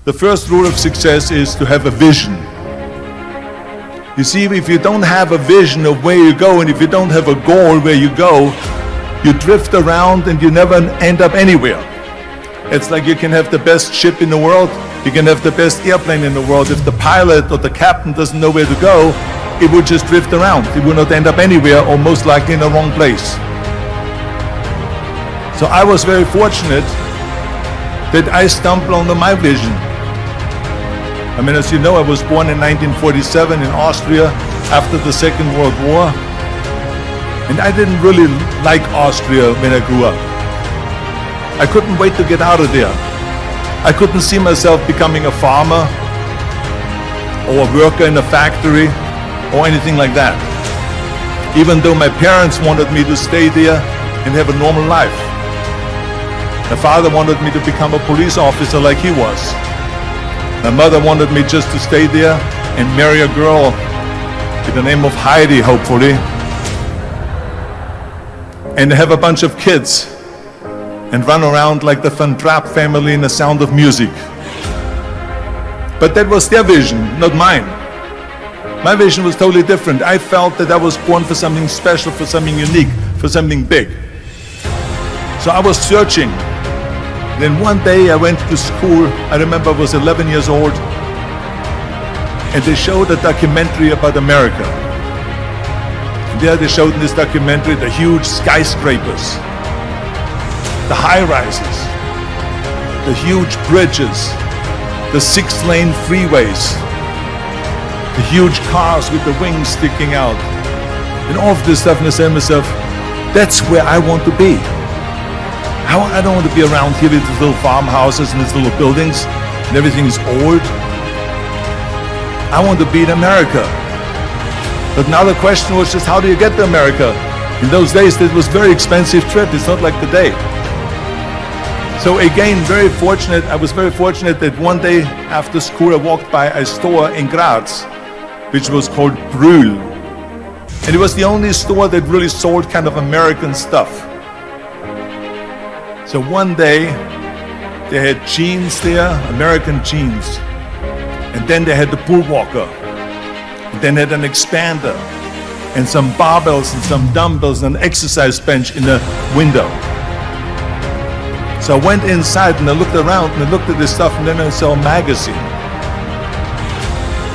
The first rule of success is to have a vision. You see, if you don't have a vision of where you go, and if you don't have a goal where you go, you drift around and you never end up anywhere. It's like you can have the best ship in the world, you can have the best airplane in the world. If the pilot or the captain doesn't know where to go, it would just drift around. It would not end up anywhere, or most likely in the wrong place. So I was very fortunate that I stumbled onto my vision. I mean, as you know, I was born in 1947 in Austria after the Second World War. And I didn't really like Austria when I grew up. I couldn't wait to get out of there. I couldn't see myself becoming a farmer or a worker in a factory or anything like that. Even though my parents wanted me to stay there and have a normal life. My father wanted me to become a police officer like he was. My mother wanted me just to stay there and marry a girl with the name of Heidi, hopefully, and have a bunch of kids and run around like the Van Trapp family in The Sound of Music. But that was their vision, not mine. My vision was totally different. I felt that I was born for something special, for something unique, for something big. So I was searching. Then one day I went to school. I remember I was 11 years old, and they showed a documentary about America. And there they showed in this documentary the huge skyscrapers, the high-rises, the huge bridges, the 6-lane freeways, the huge cars with the wings sticking out, and all of this stuff. And I said to myself, that's where I want to be. I don't want to be around here with these little farmhouses and these little buildings and everything is old. I want to be in America. But now the question was just, how do you get to America? In those days, it was a very expensive trip. It's not like today. So again, I was very fortunate that one day after school I walked by a store in Graz, which was called Brühl. And it was the only store that really sold kind of American stuff. So one day, they had jeans there, American jeans. And then they had the Bullwalker. And then they had an expander, and some barbells and some dumbbells and an exercise bench in the window. So I went inside and I looked around and I looked at this stuff, and then I saw a magazine.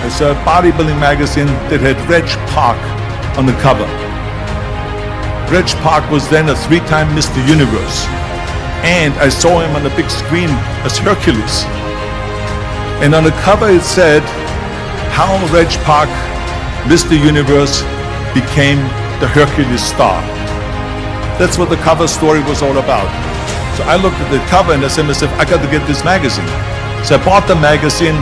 I saw a bodybuilding magazine that had Reg Park on the cover. Reg Park was then a 3-time Mr. Universe. And I saw him on the big screen as Hercules. And on the cover it said, how Reg Park, Mr. Universe, became the Hercules star. That's what the cover story was all about. So I looked at the cover and I said to myself, I got to get this magazine. So I bought the magazine,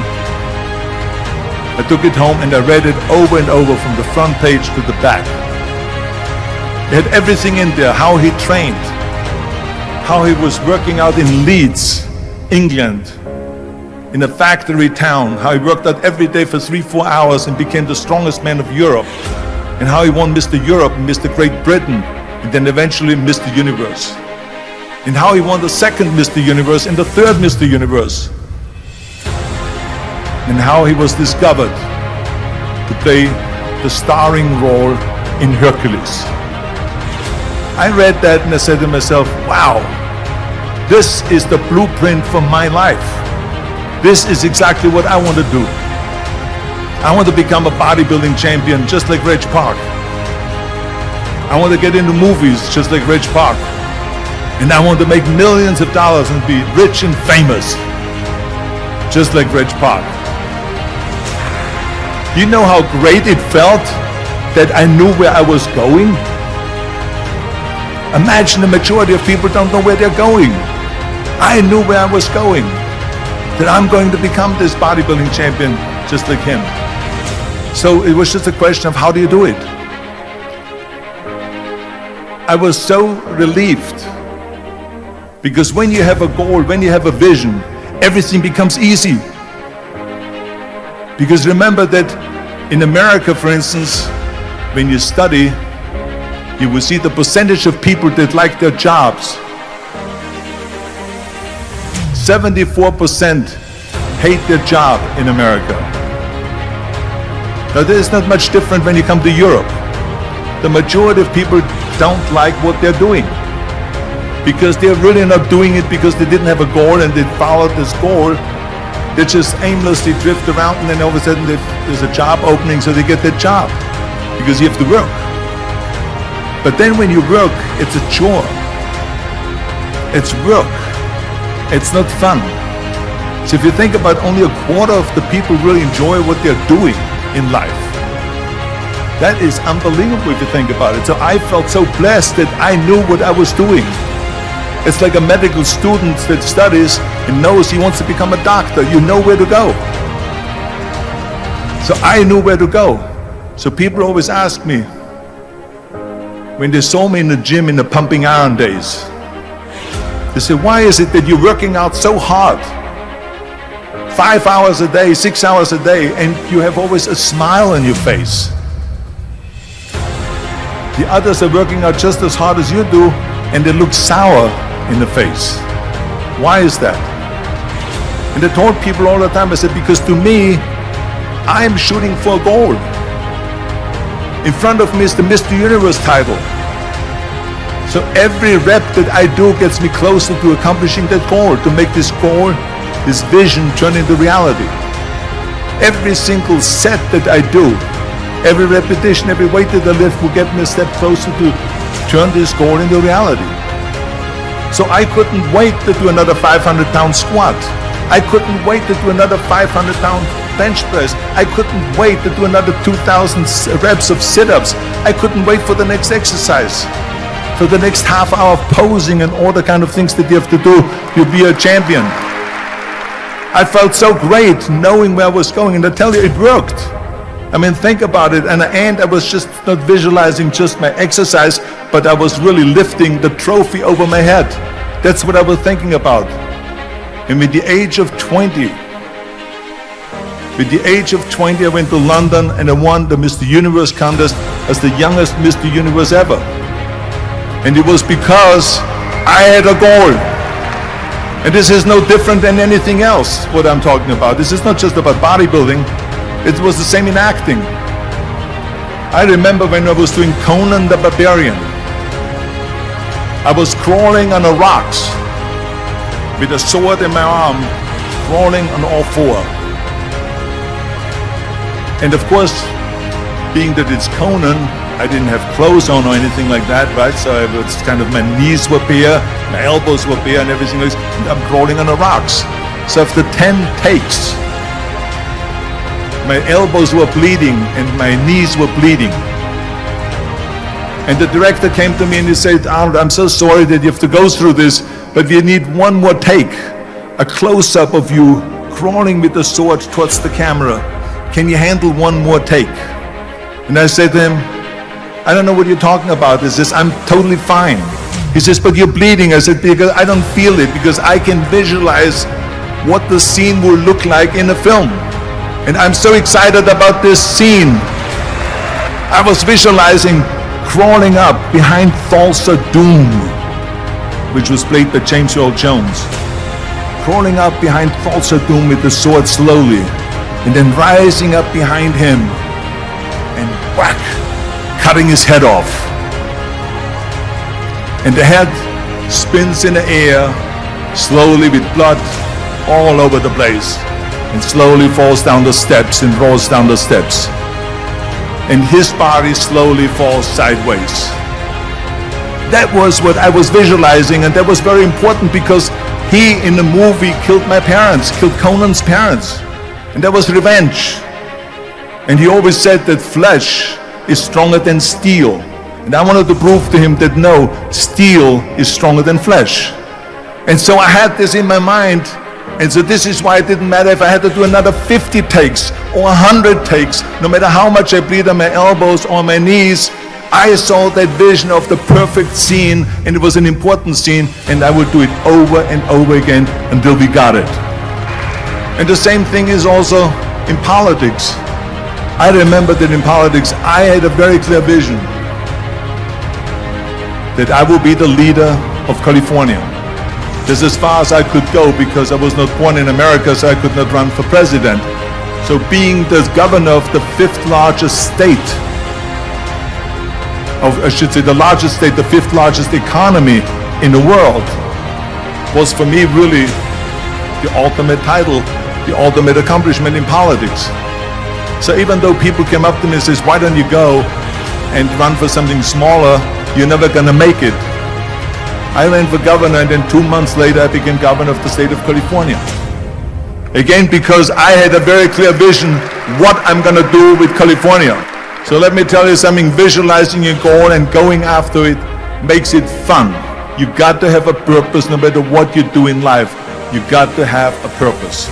I took it home and I read it over and over from the front page to the back. It had everything in there, how he trained, how he was working out in Leeds, England, in a factory town, how he worked out every day for 3-4 hours and became the strongest man of Europe, and how he won Mr. Europe and Mr. Great Britain, and then eventually Mr. Universe, and how he won the second Mr. Universe and the third Mr. Universe, and how he was discovered to play the starring role in Hercules. I read that and I said to myself, wow, this is the blueprint for my life. This is exactly what I want to do. I want to become a bodybuilding champion just like Reg Park. I want to get into movies just like Reg Park. And I want to make millions of dollars and be rich and famous just like Reg Park. You know how great it felt that I knew where I was going? Imagine the majority of people don't know where they're going. I knew where I was going, that I'm going to become this bodybuilding champion just like him. So it was just a question of how do you do it? I was so relieved, because when you have a goal, when you have a vision, everything becomes easy. Because remember that in America, for instance, when you study, you will see the percentage of people that like their jobs. 74% hate their job in America. Now, there's not much different when you come to Europe. The majority of people don't like what they're doing because they're really not doing it because they didn't have a goal and they followed this goal. They just aimlessly drift around, and then all of a sudden there's a job opening, so they get that job because you have to work. But then when you work, it's a chore. It's work. It's not fun. So if you think about, only a quarter of the people really enjoy what they're doing in life. That is unbelievable if you think about it. So I felt so blessed that I knew what I was doing. It's like a medical student that studies and knows he wants to become a doctor. You know where to go. So I knew where to go. So people always ask me, when they saw me in the gym in the pumping iron days, they say, why is it that you're working out so hard? 5 hours a day, 6 hours a day, and you have always a smile on your face. The others are working out just as hard as you do, and they look sour in the face. Why is that? And I told people all the time, I said, because to me, I'm shooting for a goal. In front of me is the Mr. Universe title. So every rep that I do gets me closer to accomplishing that goal, to make this goal, this vision, turn into reality. Every single set that I do, every repetition, every weight that I lift will get me a step closer to turn this goal into reality. So I couldn't wait to do another 500-pound squat. I couldn't wait to do another 500-pound bench press. I couldn't wait to do another 2,000 reps of sit-ups. I couldn't wait for the next exercise, for the next half hour of posing and all the kind of things that you have to do to be a champion. I felt so great knowing where I was going, and I tell you, it worked. I mean, think about it. And at the end, I was just not visualizing just my exercise, but I was really lifting the trophy over my head. That's what I was thinking about. And with the age of 20, I went to London and I won the Mr. Universe contest as the youngest Mr. Universe ever. And it was because I had a goal. And this is no different than anything else, what I'm talking about. This is not just about bodybuilding. It was the same in acting. I remember when I was doing Conan the Barbarian. I was crawling on the rocks with a sword in my arm, crawling on all four. And of course, being that it's Conan, I didn't have clothes on or anything like that, right? So it was kind of, my knees were bare, my elbows were bare and everything like that. And I'm crawling on the rocks. So after 10 takes, my elbows were bleeding and my knees were bleeding. And the director came to me and he said, Arnold, I'm so sorry that you have to go through this, but we need one more take, a close-up of you crawling with the sword towards the camera. Can you handle one more take? And I said to him, I don't know what you're talking about. He says, I'm totally fine. He says, but you're bleeding. I said, because I don't feel it, because I can visualize what the scene will look like in a film. And I'm so excited about this scene. I was visualizing crawling up behind Thulsa Doom, which was played by James Earl Jones. Crawling up behind Thulsa Doom with the sword slowly, and then rising up behind him and whack, cutting his head off. And the head spins in the air, slowly with blood all over the place, and slowly falls down the steps and rolls down the steps. And his body slowly falls sideways. That was what I was visualizing, and that was very important because he, in the movie, killed my parents, killed Conan's parents. And that was revenge. And he always said that flesh is stronger than steel. And I wanted to prove to him that no, steel is stronger than flesh. And so I had this in my mind. And so this is why it didn't matter if I had to do another 50 takes or 100 takes, no matter how much I bleed on my elbows or my knees. I saw that vision of the perfect scene, and it was an important scene, and I would do it over and over again until we got it. And the same thing is also in politics. I remember that in politics, I had a very clear vision that I will be the leader of California, This is as far as I could go because I was not born in America, so I could not run for president. So being the governor of the fifth largest state, I should say the largest state, the fifth largest economy in the world, was for me really the ultimate title, the ultimate accomplishment in politics. So even though people came up to me and says, why don't you go and run for something smaller, you're never gonna make it. I ran for governor, and then 2 months later I became governor of the state of California. Again, because I had a very clear vision what I'm gonna do with California. So let me tell you something, visualizing your goal and going after it makes it fun. You got to have a purpose no matter what you do in life. You got to have a purpose.